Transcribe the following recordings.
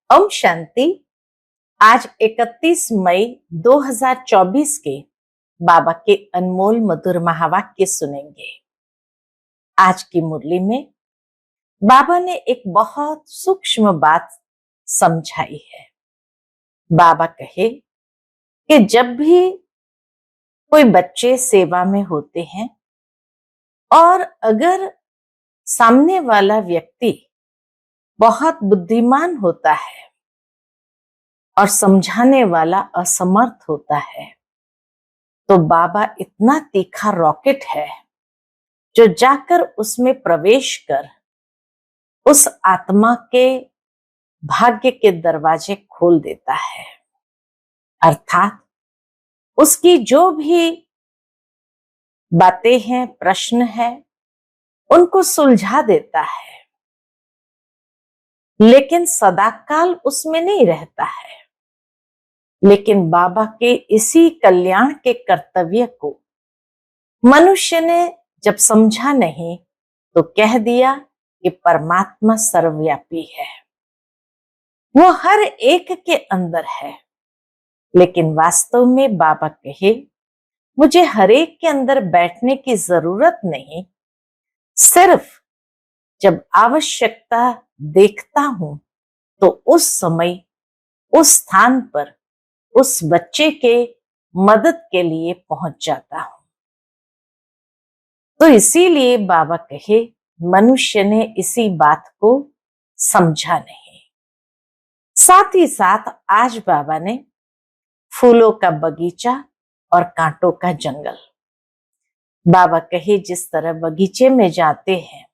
ओम शांति। आज 31 मई 2024 के बाबा के अनमोल मधुर महावाक्य सुनेंगे। आज की मुरली में बाबा ने एक बहुत सूक्ष्म बात समझाई है। बाबा कहे कि जब भी कोई बच्चे सेवा में होते हैं और अगर सामने वाला व्यक्ति बहुत बुद्धिमान होता है और समझाने वाला असमर्थ होता है, तो बाबा इतना तीखा रॉकेट है जो जाकर उसमें प्रवेश कर उस आत्मा के भाग्य के दरवाजे खोल देता है। अर्थात उसकी जो भी बातें हैं, प्रश्न है, उनको सुलझा देता है, लेकिन सदाकाल उसमें नहीं रहता है। लेकिन बाबा के इसी कल्याण के कर्तव्य को मनुष्य ने जब समझा नहीं तो कह दिया कि परमात्मा सर्वव्यापी है, वो हर एक के अंदर है। लेकिन वास्तव में बाबा कहे, मुझे हर एक के अंदर बैठने की जरूरत नहीं, सिर्फ जब आवश्यकता देखता हूं तो उस समय उस स्थान पर उस बच्चे के मदद के लिए पहुंच जाता हूं। तो इसीलिए बाबा कहे, मनुष्य ने इसी बात को समझा नहीं। साथ ही साथ आज बाबा ने फूलों का बगीचा और कांटों का जंगल, बाबा कहे जिस तरह बगीचे में जाते हैं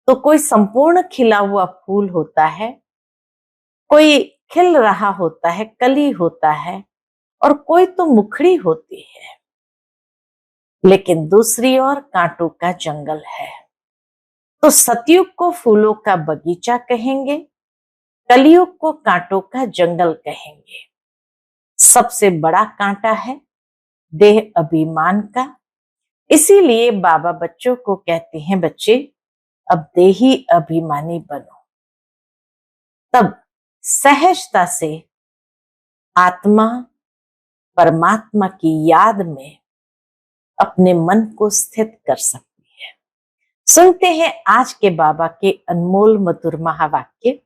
तो कोई संपूर्ण खिला हुआ फूल होता है, कोई खिल रहा होता है, कली होता है, और कोई तो मुखड़ी होती है, लेकिन दूसरी ओर कांटों का जंगल है। तो सतयुग को फूलों का बगीचा कहेंगे, कलयुग को कांटों का जंगल कहेंगे। सबसे बड़ा कांटा है देह अभिमान का। इसीलिए बाबा बच्चों को कहते हैं, बच्चे अब देही अभिमानी बनो, तब सहजता से आत्मा परमात्मा की याद में अपने मन को स्थित कर सकती है। सुनते हैं आज के बाबा के अनमोल मधुर महावाक्य।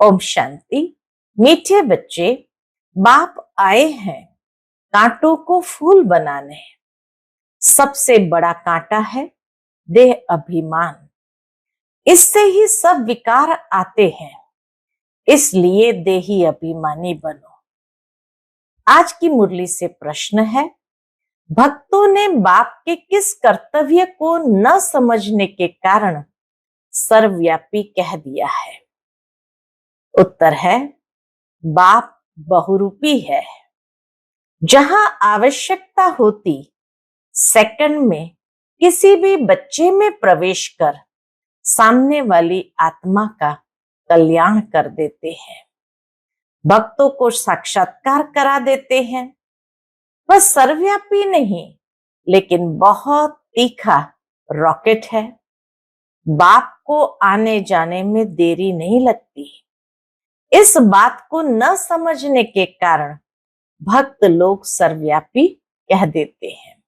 ओम शांति। मीठे बच्चे, बाप आए हैं कांटों को फूल बनाने। सबसे बड़ा कांटा है देह अभिमान, इससे ही सब विकार आते हैं, इसलिए देही अभिमानी बनो। आज की मुरली से प्रश्न है, भक्तों ने बाप के किस कर्तव्य को न समझने के कारण सर्वव्यापी कह दिया है? उत्तर है, बाप बहुरूपी है। जहां आवश्यकता होती सेकंड में किसी भी बच्चे में प्रवेश कर सामने वाली आत्मा का कल्याण कर देते हैं, भक्तों को साक्षात्कार करा देते हैं। वह सर्वव्यापी नहीं, लेकिन बहुत तीखा रॉकेट है। बाप को आने जाने में देरी नहीं लगती। इस बात को न समझने के कारण भक्त लोग सर्वव्यापी कह देते हैं।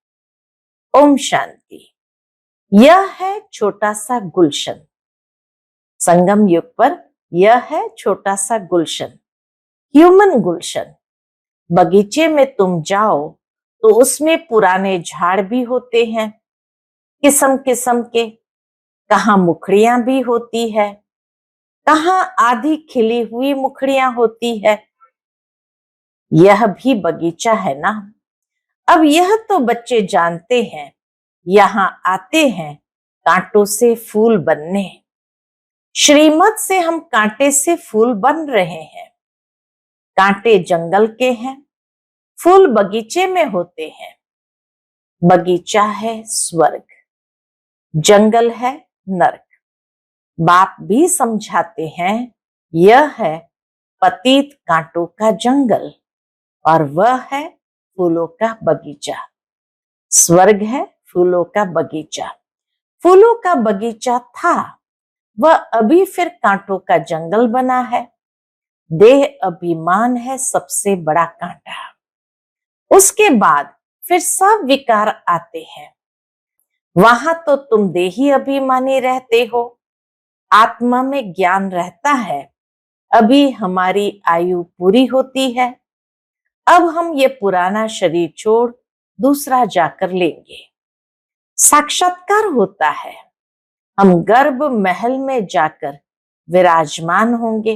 ओम शांति। यह है छोटा सा गुलशन। संगम युग पर यह है छोटा सा गुलशन, ह्यूमन गुलशन। बगीचे में तुम जाओ तो उसमें पुराने झाड़ भी होते हैं, किस्म किस्म के। कहाँ मुखड़ियां भी होती है, कहाँ आधी खिली हुई मुखड़ियां होती है। यह भी बगीचा है ना। अब यह तो बच्चे जानते हैं, यहाँ आते हैं कांटों से फूल बनने। श्रीमत से हम कांटे से फूल बन रहे हैं। कांटे जंगल के हैं, फूल बगीचे में होते हैं। बगीचा है स्वर्ग, जंगल है नरक। बाप भी समझाते हैं, यह है पतित कांटों का जंगल और वह है फूलों का बगीचा। स्वर्ग है फूलों का बगीचा। फूलों का बगीचा था, वह अभी फिर कांटों का जंगल बना है। देह अभिमान है सबसे बड़ा कांटा। उसके बाद फिर सब विकार आते हैं। वहां तो तुम देही अभिमानी रहते हो, आत्मा में ज्ञान रहता है। अभी हमारी आयु पूरी होती है, अब हम ये पुराना शरीर छोड़ दूसरा जाकर लेंगे। साक्षात्कार होता है, हम गर्भ महल में जाकर विराजमान होंगे,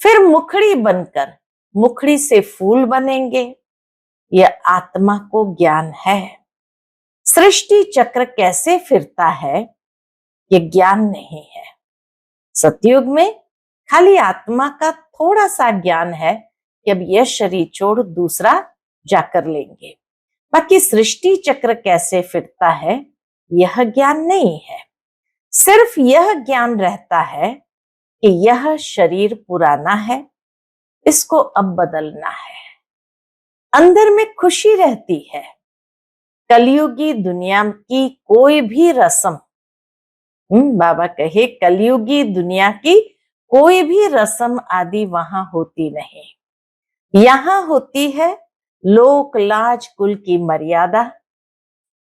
फिर मुखड़ी बनकर मुखड़ी से फूल बनेंगे। यह आत्मा को ज्ञान है। सृष्टि चक्र कैसे फिरता है ये ज्ञान नहीं है। सतयुग में खाली आत्मा का थोड़ा सा ज्ञान है कि अब यह शरीर छोड़ दूसरा जाकर लेंगे। बाकी सृष्टि चक्र कैसे फिरता है यह ज्ञान नहीं है। सिर्फ यह ज्ञान रहता है कि यह शरीर पुराना है, इसको अब बदलना है। अंदर में खुशी रहती है। कलयुगी दुनिया की कोई भी रस्म, बाबा कहे कलयुगी दुनिया की कोई भी रस्म आदि वहां होती नहीं। यहां होती है लोक लाज कुल की मर्यादा।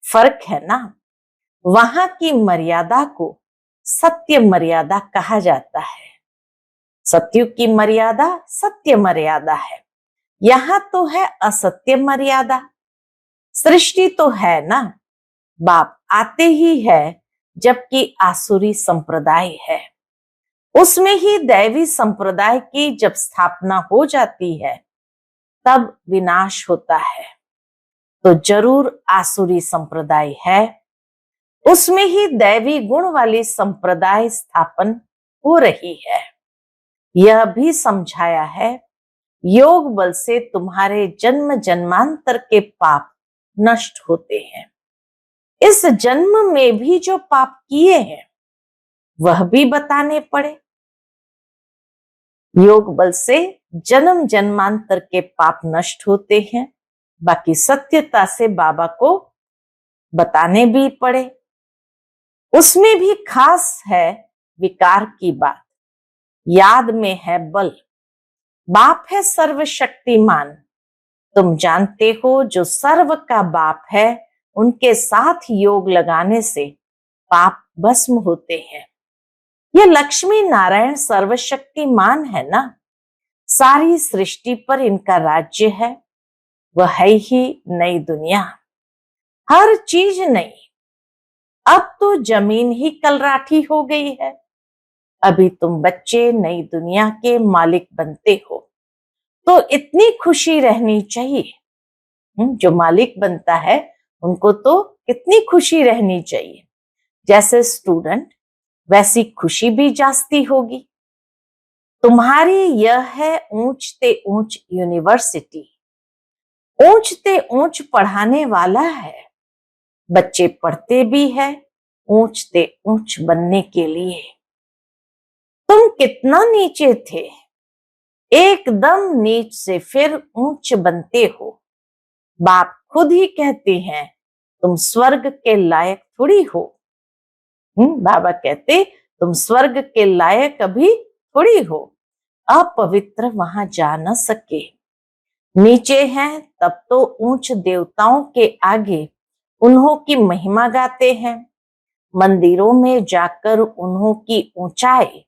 फर्क है ना। वहां की मर्यादा को सत्य मर्यादा कहा जाता है। सतयुग की मर्यादा सत्य मर्यादा है। यहां तो है असत्य मर्यादा। सृष्टि तो है ना, बाप आते ही है जबकि आसुरी संप्रदाय है। उसमें ही दैवी संप्रदाय की जब स्थापना हो जाती है तब विनाश होता है। तो जरूर आसुरी संप्रदाय है, उसमें ही दैवी गुण वाली संप्रदाय स्थापन हो रही है। यह भी समझाया है योग बल से तुम्हारे जन्म जन्मांतर के पाप नष्ट होते हैं। इस जन्म में भी जो पाप किए हैं वह भी बताने पड़े। योग बल से जन्म जन्मांतर के पाप नष्ट होते हैं, बाकी सत्यता से बाबा को बताने भी पड़े। उसमें भी खास है विकार की बात। याद में है बल। बाप है सर्वशक्तिमान। तुम जानते हो जो सर्व का बाप है उनके साथ योग लगाने से पाप भस्म होते हैं। यह लक्ष्मी नारायण सर्वशक्तिमान है ना। सारी सृष्टि पर इनका राज्य है। वह है ही नई दुनिया। हर चीज नई। अब तो जमीन ही कलराठी हो गई है। अभी तुम बच्चे नई दुनिया के मालिक बनते हो तो इतनी खुशी रहनी चाहिए। जो मालिक बनता है उनको तो कितनी खुशी रहनी चाहिए। जैसे स्टूडेंट वैसी खुशी भी जास्ती होगी। तुम्हारी यह है ऊंचते ऊंच यूनिवर्सिटी। ऊंचते ऊंच पढ़ाने वाला है। बच्चे पढ़ते भी है ऊंचते ऊंच बनने के लिए। तुम कितना नीचे थे, एकदम नीच से फिर ऊंच बनते हो। बाप खुद ही कहते हैं तुम स्वर्ग के लायक थोड़ी हो। बाबा कहते तुम स्वर्ग के लायक अभी थोड़ी हो। अपवित्र वहां जा न सके। नीचे हैं तब तो ऊंच देवताओं के आगे उन्हों की महिमा गाते हैं। मंदिरों में जाकर उन्हों की ऊंचाई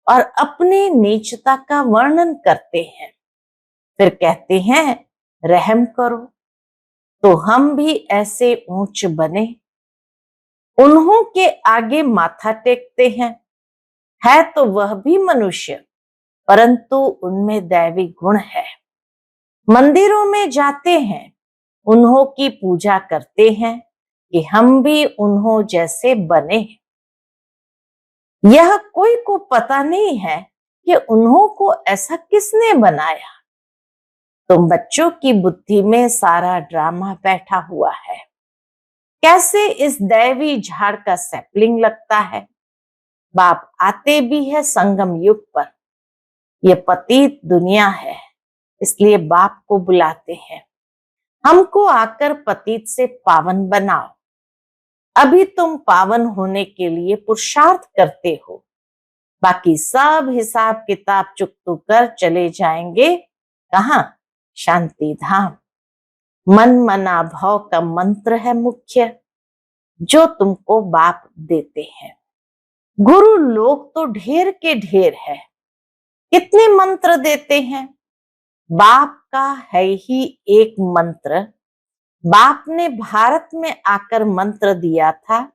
और अपनी नीचता का वर्णन करते हैं। फिर कहते हैं रहम करो। तो हम भी ऐसे ऊंच बने। उन्हों के आगे माथा टेकते हैं। है तो वह भी मनुष्य, परंतु उनमें दैवी गुण है। मंदिरों में जाते हैं, उन्हों की पूजा करते हैं कि हम भी उन्हों जैसे बने। यह कोई को पता नहीं है कि उन्हों को ऐसा किसने बनाया। तुम बच्चों की बुद्धि में सारा ड्रामा बैठा हुआ है। कैसे इस दैवी झाड़ का सैपलिंग लगता है। बाप आते भी है संगम युग पर। यह पतित दुनिया है, इसलिए बाप को बुलाते हैं। हमको आकर पतित से पावन बनाओ। अभी तुम पावन होने के लिए पुरुषार्थ करते हो। बाकी सब हिसाब किताब चुकतू कर चले जाएंगे कहाँ? शांति धाम। मन मना भाव का मंत्र है मुख्य, जो तुमको बाप देते हैं। गुरु लोग तो ढेर के ढेर है, कितने मंत्र देते हैं। बाप का है ही एक मंत्र। बाप ने भारत में आकर मंत्र दिया था,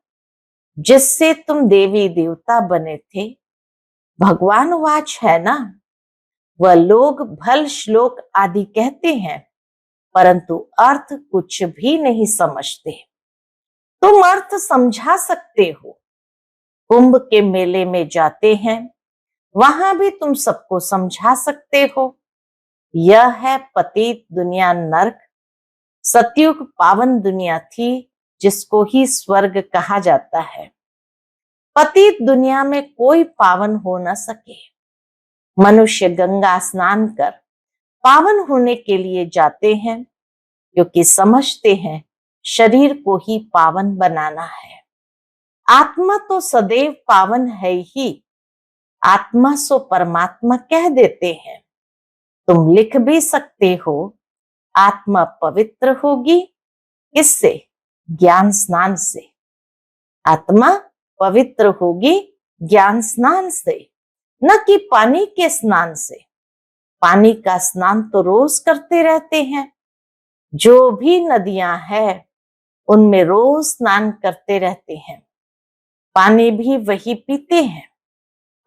जिससे तुम देवी देवता बने थे। भगवान वाच है ना। वह लोग भल श्लोक आदि कहते हैं, परंतु अर्थ कुछ भी नहीं समझते। तुम अर्थ समझा सकते हो। कुंभ के मेले में जाते हैं, वहां भी तुम सबको समझा सकते हो। यह है पतित दुनिया नरक। सतयुग पावन दुनिया थी, जिसको ही स्वर्ग कहा जाता है। पतित दुनिया में कोई पावन हो न सके। मनुष्य गंगा स्नान कर पावन होने के लिए जाते हैं, क्योंकि समझते हैं शरीर को ही पावन बनाना है। आत्मा तो सदैव पावन है ही। आत्मा सो परमात्मा कह देते हैं। तुम लिख भी सकते हो, आत्मा पवित्र होगी। किससे? ज्ञान स्नान से। आत्मा पवित्र होगी ज्ञान स्नान से, न कि पानी के स्नान से। पानी का स्नान तो रोज करते रहते हैं। जो भी नदियां हैं, उनमें रोज स्नान करते रहते हैं। पानी भी वही पीते हैं।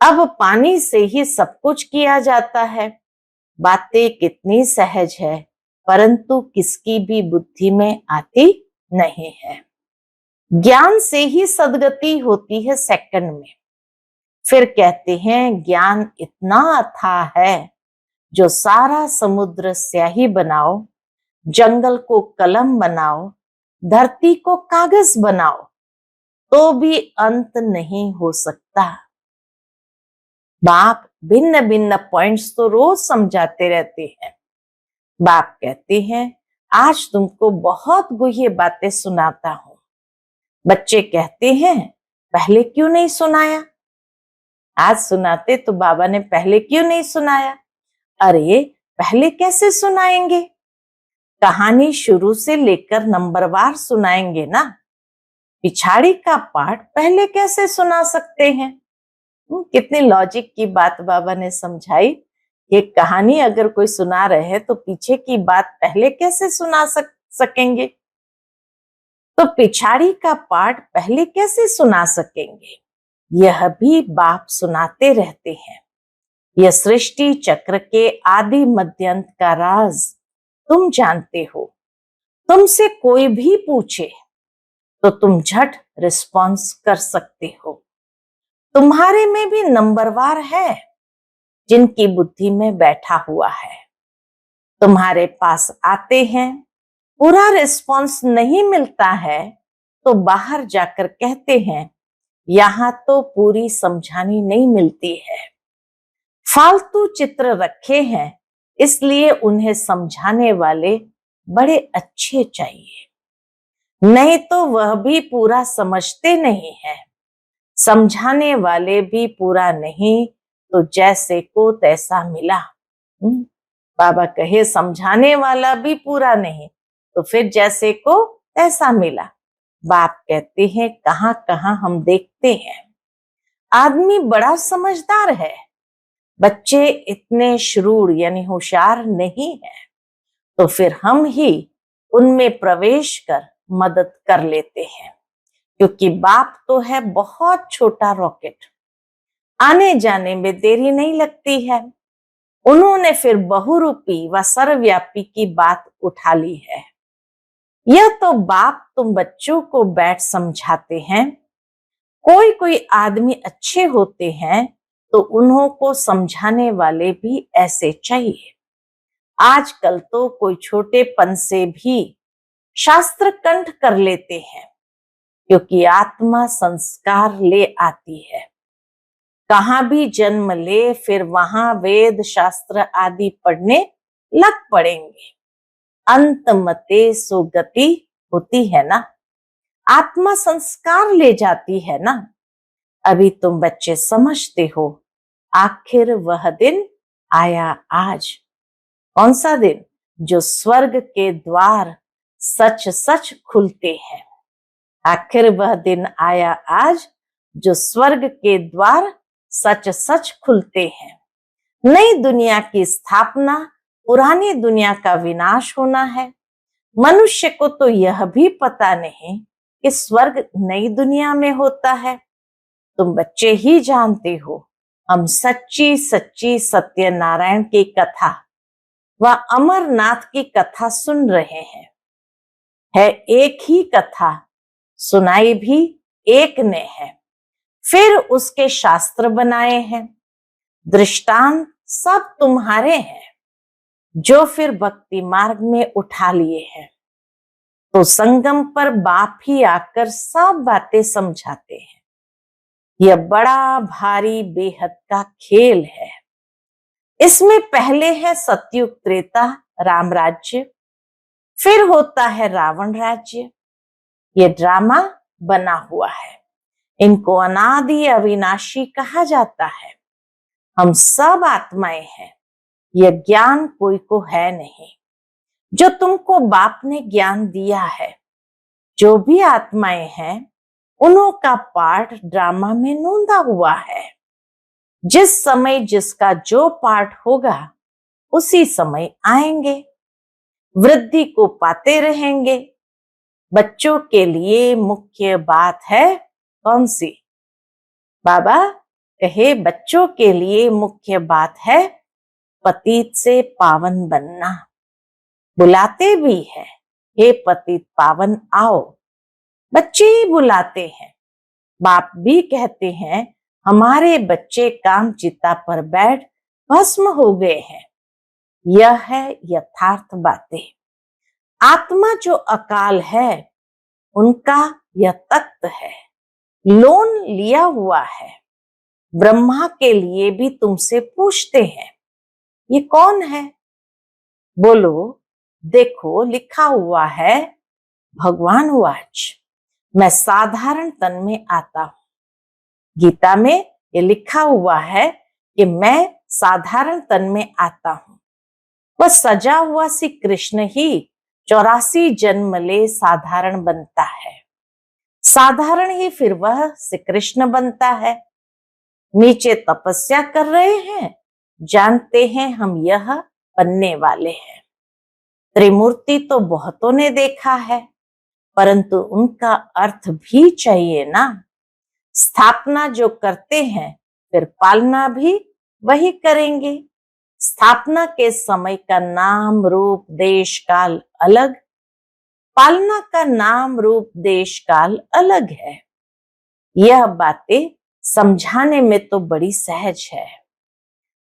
अब पानी से ही सब कुछ किया जाता है। बातें कितनी सहज है, परंतु किसकी भी बुद्धि में आती नहीं है। ज्ञान से ही सदगति होती है सेकंड में। फिर कहते हैं ज्ञान इतना अथाह है, जो सारा समुद्र स्याही बनाओ, जंगल को कलम बनाओ, धरती को कागज बनाओ, तो भी अंत नहीं हो सकता। बाप भिन्न भिन्न पॉइंट्स तो रोज समझाते रहते हैं। बाप कहते हैं आज तुमको बहुत गुह्य बातें सुनाता हूं। बच्चे कहते हैं पहले क्यों नहीं सुनाया? आज सुनाते तो बाबा ने पहले क्यों नहीं सुनाया? अरे पहले कैसे सुनाएंगे? कहानी शुरू से लेकर नंबरवार सुनाएंगे ना। पिछाड़ी का पाठ पहले कैसे सुना सकते हैं? कितनी लॉजिक की बात बाबा ने समझाई। ये कहानी अगर कोई सुना रहे हैं तो पीछे की बात पहले कैसे सुना सकेंगे? तो पिछाड़ी का पाठ पहले कैसे सुना सकेंगे? यह भी बाप सुनाते रहते हैं। यह सृष्टि चक्र के आदि मध्यांत का राज तुम जानते हो। तुमसे कोई भी पूछे तो तुम झट रिस्पॉन्स कर सकते हो। तुम्हारे में भी नंबरवार है, जिनकी बुद्धि में बैठा हुआ है। तुम्हारे पास आते हैं, पूरा रिस्पॉन्स नहीं मिलता है, तो बाहर जाकर कहते हैं यहां तो पूरी समझानी नहीं मिलती है। फालतू चित्र रखे हैं, इसलिए उन्हें समझाने वाले बड़े अच्छे चाहिए, नहीं तो वह भी पूरा समझते नहीं है। समझाने वाले भी पूरा नहीं, तो जैसे को तैसा मिला। बाबा कहे समझाने वाला भी पूरा नहीं, तो फिर जैसे को तैसा मिला। बाप कहते हैं कहां कहां हम देखते हैं। आदमी बड़ा समझदार है, बच्चे इतने श्रूर यानी होशियार नहीं है, तो फिर हम ही उनमें प्रवेश कर मदद कर लेते हैं। क्योंकि बाप तो है बहुत छोटा रॉकेट, आने जाने में देरी नहीं लगती है। उन्होंने फिर बहुरूपी व सर्वव्यापी की बात उठा ली है। यह तो बाप तुम बच्चों को बैठ समझाते हैं। कोई कोई आदमी अच्छे होते हैं, तो उन्हों को समझाने वाले भी ऐसे चाहिए। आजकल तो कोई छोटेपन से भी शास्त्र कंठ कर लेते हैं, क्योंकि आत्मा संस्कार ले आती है। कहां भी जन्म ले, फिर वहां वेद शास्त्र आदि पढ़ने लग पड़ेंगे। अंत मते सो गति होती है ना। आत्मा संस्कार ले जाती है ना। अभी तुम बच्चे समझते हो, आखिर वह दिन आया आज। कौन सा दिन? जो स्वर्ग के द्वार सच सच खुलते हैं। आखिर वह दिन आया आज जो स्वर्ग के द्वार सच सच खुलते हैं। नई दुनिया की स्थापना, पुरानी दुनिया का विनाश होना है। मनुष्य को तो यह भी पता नहीं कि स्वर्ग नई दुनिया में होता है। तुम बच्चे ही जानते हो, हम सच्ची सच्ची सत्यनारायण की कथा व अमरनाथ की कथा सुन रहे हैं। है एक ही कथा, सुनाई भी एक ने है, फिर उसके शास्त्र बनाए हैं, दृष्टांत सब तुम्हारे हैं, जो फिर भक्ति मार्ग में उठा लिए हैं। तो संगम पर बाप ही आकर सब बातें समझाते हैं। यह बड़ा भारी बेहद का खेल है। इसमें पहले है सतयुग त्रेता राम राज्य, फिर होता है रावण राज्य। ये ड्रामा बना हुआ है। इनको अनादि अविनाशी कहा जाता है। हम सब आत्माएं हैं। यह ज्ञान कोई को है नहीं जो तुमको बाप ने ज्ञान दिया है। जो भी आत्माएं हैं उन्हों का पार्ट ड्रामा में नोंदा हुआ है। जिस समय जिसका जो पार्ट होगा उसी समय आएंगे, वृद्धि को पाते रहेंगे। बच्चों के लिए मुख्य बात है कौन सी? बाबा कहे बच्चों के लिए मुख्य बात है पतित से पावन बनना। बुलाते भी है, हे पतित पावन आओ। बच्चे ही बुलाते हैं। बाप भी कहते हैं हमारे बच्चे काम चिता पर बैठ भस्म हो गए हैं। यह है यथार्थ बातें। आत्मा जो अकाल है उनका यह तख्त है, लोन लिया हुआ है। ब्रह्मा के लिए भी तुमसे पूछते हैं ये कौन है? बोलो देखो लिखा हुआ है भगवान वाच, मैं साधारण तन में आता हूं। गीता में ये लिखा हुआ है कि मैं साधारण तन में आता हूं। वह सजा हुआ श्री कृष्ण ही 84 जन्म ले साधारण बनता है। साधारण ही फिर वह श्री कृष्ण बनता है। नीचे तपस्या कर रहे हैं, जानते हैं हम यह बनने वाले हैं। त्रिमूर्ति तो बहुतों ने देखा है, परंतु उनका अर्थ भी चाहिए ना। स्थापना जो करते हैं फिर पालना भी वही करेंगे। स्थापना के समय का नाम रूप देश काल अलग, पालना का नाम रूप देश काल अलग है। यह बातें समझाने में तो बड़ी सहज है।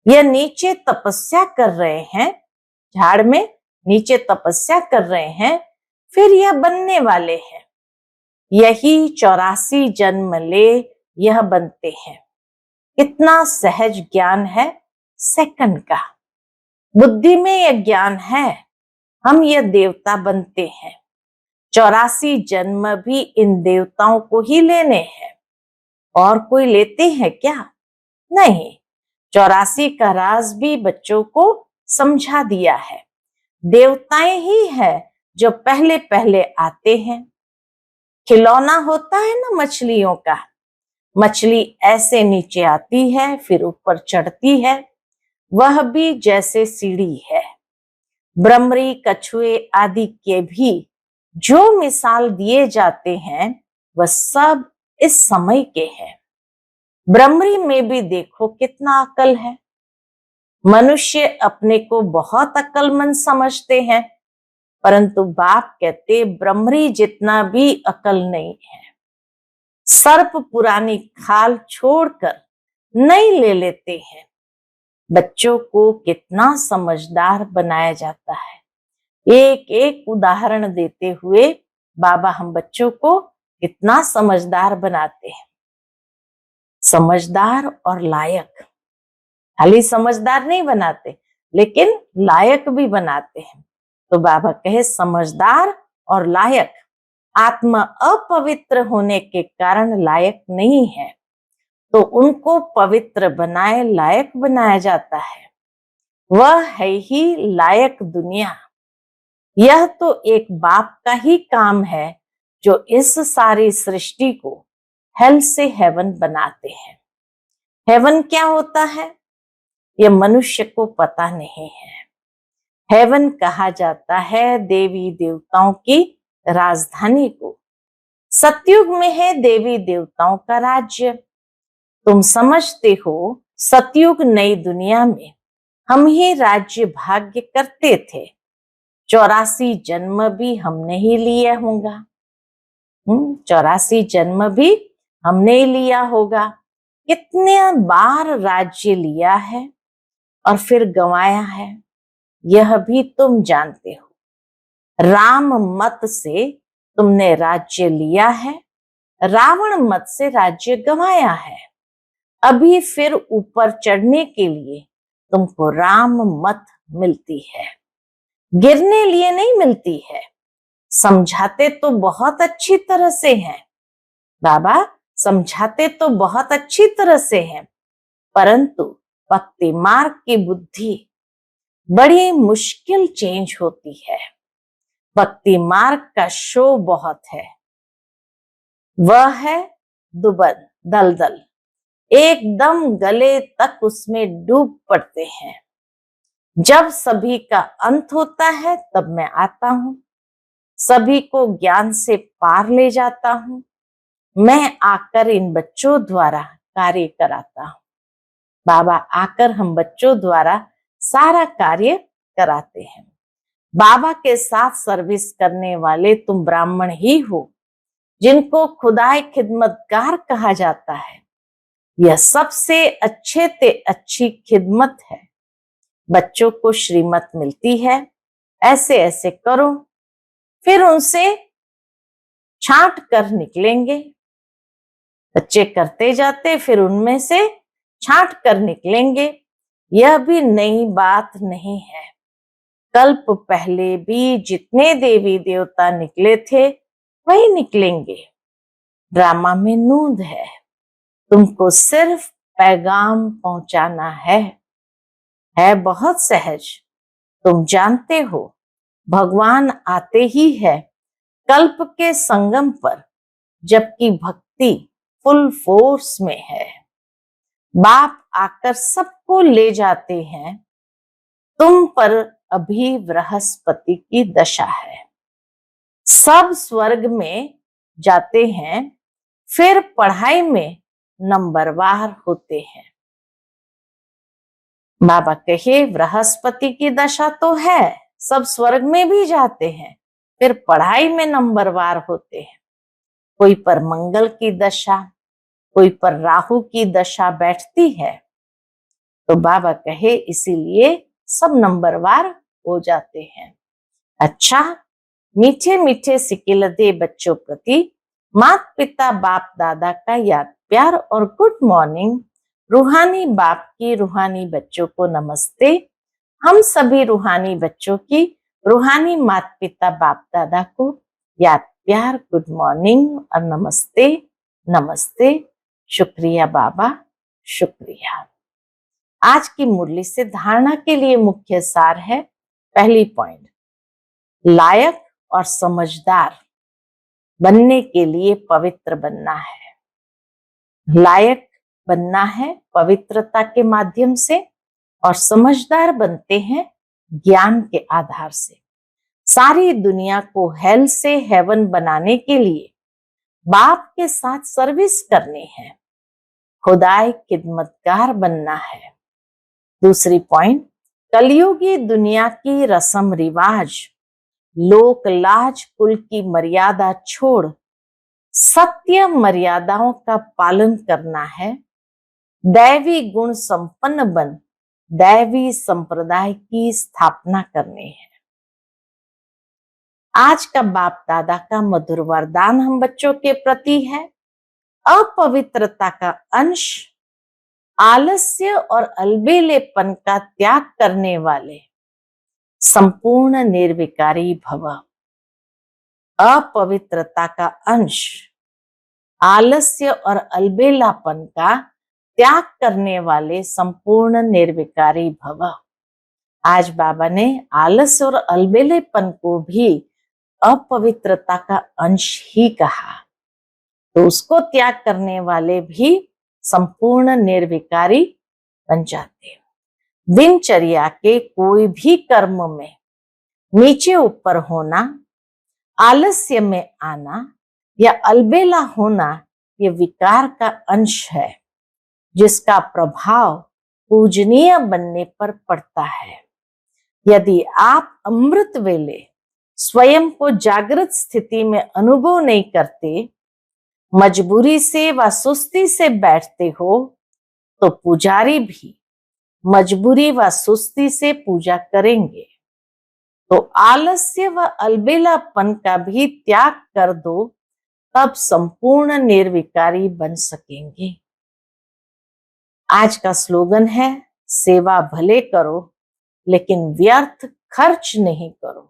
यह नीचे तपस्या कर रहे हैं, झाड़ में नीचे तपस्या कर रहे हैं, फिर यह बनने वाले हैं। यही 84 जन्म ले यह बनते हैं। कितना सहज ज्ञान है सेकंड का। बुद्धि में यह ज्ञान है, हम यह देवता बनते हैं। 84 जन्म भी इन देवताओं को ही लेने हैं, और कोई लेते हैं क्या? नहीं। 84 का राज भी बच्चों को समझा दिया है। देवताएं ही है जो पहले पहले आते हैं। खिलौना होता है ना मछलियों का, मछली ऐसे नीचे आती है फिर ऊपर चढ़ती है, वह भी जैसे सीढ़ी है। ब्रह्मरी कछुए आदि के भी जो मिसाल दिए जाते हैं वह सब इस समय के हैं। ब्रह्मरी में भी देखो कितना अकल है। मनुष्य अपने को बहुत अक्लमंद समझते हैं, परंतु बाप कहते ब्रह्मरी जितना भी अकल नहीं है। सर्प पुरानी खाल छोड़कर नई ले लेते हैं। बच्चों को कितना समझदार बनाया जाता है। एक एक उदाहरण देते हुए बाबा हम बच्चों को कितना समझदार बनाते हैं। समझदार और लायक, खाली समझदार नहीं बनाते लेकिन लायक भी बनाते हैं। तो बाबा कहे समझदार और लायक। आत्मा अपवित्र होने के कारण लायक नहीं है। तो उनको पवित्र बनाए लायक बनाया जाता है। वह है ही लायक दुनिया। यह तो एक बाप का ही काम है जो इस सारी सृष्टि को हेल से हेवन बनाते हैं। हेवन क्या होता है यह मनुष्य को पता नहीं है। हेवन कहा जाता है देवी देवताओं की राजधानी को। सतयुग में है देवी देवताओं का राज्य। तुम समझते हो सतयुग नई दुनिया में हम ही राज्य भाग्य करते थे। 84 जन्म भी हमने ही लिया होगा। 84 जन्म भी हमने ही लिया होगा। कितने बार राज्य लिया है और फिर गंवाया है यह भी तुम जानते हो। राम मत से तुमने राज्य लिया है, रावण मत से राज्य गंवाया है। अभी फिर ऊपर चढ़ने के लिए तुमको राम मत मिलती है, गिरने लिए नहीं मिलती है। समझाते तो बहुत अच्छी तरह से हैं बाबा, समझाते तो बहुत अच्छी तरह से हैं, परंतु भक्ति मार्ग की बुद्धि बड़ी मुश्किल चेंज होती है। भक्ति मार्ग का शो बहुत है। वह है दुबन दलदल, एकदम गले तक उसमें डूब पड़ते हैं। जब सभी का अंत होता है तब मैं आता हूं, सभी को ज्ञान से पार ले जाता हूं। मैं आकर इन बच्चों द्वारा कार्य कराता हूं। बाबा आकर हम बच्चों द्वारा सारा कार्य कराते हैं। बाबा के साथ सर्विस करने वाले तुम ब्राह्मण ही हो, जिनको खुदाई खिदमतगार कहा जाता है। यह सबसे अच्छे ते अच्छी खिदमत है। बच्चों को श्रीमत मिलती है, ऐसे ऐसे करो, फिर उनसे छांट कर निकलेंगे। बच्चे करते जाते, फिर उनमें से छांट कर निकलेंगे। यह भी नई बात नहीं है। कल्प पहले भी जितने देवी देवता निकले थे वही निकलेंगे। ड्रामा में नूंद है, तुमको सिर्फ पैगाम पहुंचाना है बहुत सहज। तुम जानते हो भगवान आते ही है कल्प के संगम पर, जबकि भक्ति फुल फोर्स में है। बाप आकर सबको ले जाते हैं, तुम पर अभी बृहस्पति की दशा है। सब स्वर्ग में जाते हैं, फिर पढ़ाई में नंबरवार होते हैं। बाबा कहे बृहस्पति की दशा तो है, सब स्वर्ग में भी जाते हैं, फिर पढ़ाई में नंबरवार होते हैं। कोई पर मंगल की दशा, कोई पर राहु की दशा बैठती है, तो बाबा कहे इसीलिए सब नंबरवार हो जाते हैं। अच्छा, मीठे मीठे सिकिलदे बच्चों प्रति माता पिता बाप दादा का याद प्यार और गुड मॉर्निंग। रूहानी बाप की रूहानी बच्चों को नमस्ते। हम सभी रूहानी बच्चों की रूहानी माता पिता बाप दादा को याद प्यार गुड मॉर्निंग और नमस्ते नमस्ते। शुक्रिया बाबा, शुक्रिया। आज की मुरली से धारणा के लिए मुख्य सार है। पहली पॉइंट, लायक और समझदार बनने के लिए पवित्र बनना है। लायक बनना है पवित्रता के माध्यम से, और समझदार बनते हैं ज्ञान के आधार से। सारी दुनिया को हेल से हेवन बनाने के लिए बाप के साथ सर्विस करनी है, खुदाई खिदमतगार बनना है। दूसरी पॉइंट, कलयुगी दुनिया की रस्म रिवाज, लोक लाज कुल की मर्यादा छोड़ सत्य मर्यादाओं का पालन करना है। दैवी गुण संपन्न बन दैवी संप्रदाय की स्थापना करनी है। आज का बाप दादा का मधुर वरदान हम बच्चों के प्रति है। अपवित्रता का अंश, आलस्य और अलबेलेपन का त्याग करने वाले संपूर्ण निर्विकारी भव। अपवित्रता का अंश, आलस्य और अलबेलापन का त्याग करने वाले संपूर्ण निर्विकारी भव। आज बाबा ने आलस और अलबेलेपन को भी अपवित्रता का अंश ही कहा, तो उसको त्याग करने वाले भी संपूर्ण निर्विकारी बन जाते हैं। दिनचर्या के कोई भी कर्म में नीचे ऊपर होना, आलस्य में आना या अलबेला होना, ये विकार का अंश है जिसका प्रभाव पूजनीय बनने पर पड़ता है। यदि आप अमृत वेले स्वयं को जागृत स्थिति में अनुभव नहीं करते, मजबूरी से व सुस्ती से बैठते हो, तो पुजारी भी मजबूरी व सुस्ती से पूजा करेंगे। तो आलस्य व अलबेलापन का भी त्याग कर दो, तब संपूर्ण निर्विकारी बन सकेंगे। आज का स्लोगन है, सेवा भले करो लेकिन व्यर्थ खर्च नहीं करो।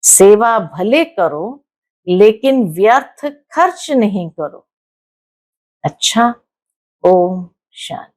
सेवा भले करो लेकिन व्यर्थ खर्च नहीं करो। अच्छा, ओम शांति।